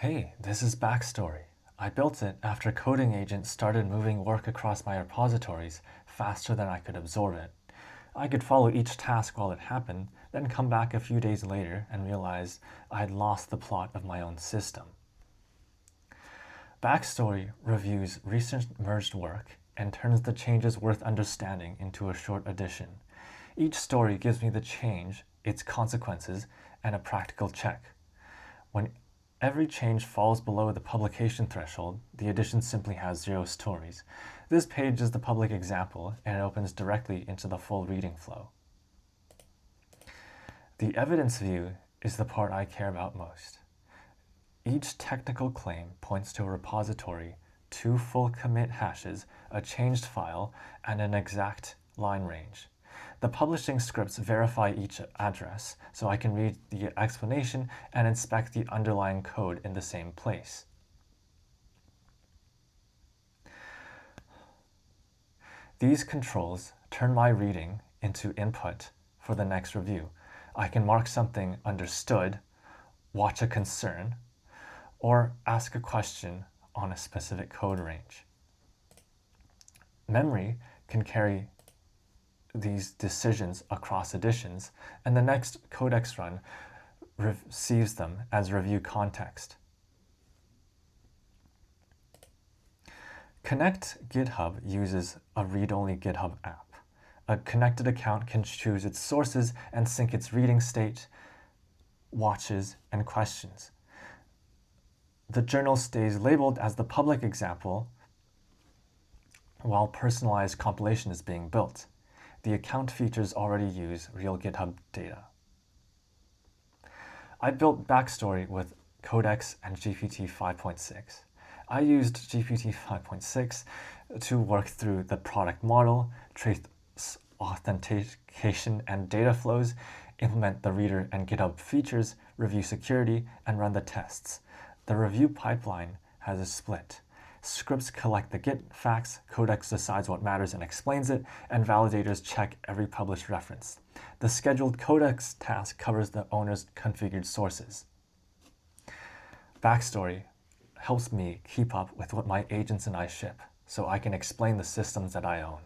Hey, this is Baxtori. I built it after Coding Agent started moving work across my repositories faster than I could absorb it. I could follow each task while it happened, then come back a few days later and realize I had lost the plot of my own system. Baxtori reviews recent merged work and turns the changes worth understanding into a short edition. Each story gives me the change, its consequences, and a practical check. When every change falls below the publication threshold, the edition simply has 0 stories. This page is the public example, and it opens directly into the full reading flow. The evidence view is the part I care about most. Each technical claim points to a repository, 2 full commit hashes, a changed file, and an exact line range. The publishing scripts verify each address, so I can read the explanation and inspect the underlying code in the same place. These controls turn my reading into input for the next review. I can mark something understood, watch a concern, or ask a question on a specific code range. Memory can carry these decisions across editions, and the next codex run receives them as review context. Connect GitHub uses a read-only GitHub app. A connected account can choose its sources and sync its reading state, watches, and questions. The journal stays labeled as the public example while personalized compilation is being built. The account features already use real GitHub data. I built Baxtori with Codex and GPT-5.6. I used GPT-5.6 to work through the product model, trace authentication and data flows, implement the reader and GitHub features, review security, and run the tests. The review pipeline has a split. Scripts collect the Git facts, Codex decides what matters and explains it, and validators check every published reference. The scheduled Codex task covers the owner's configured sources. Baxtori helps me keep up with what my agents and I ship, so I can explain the systems that I own.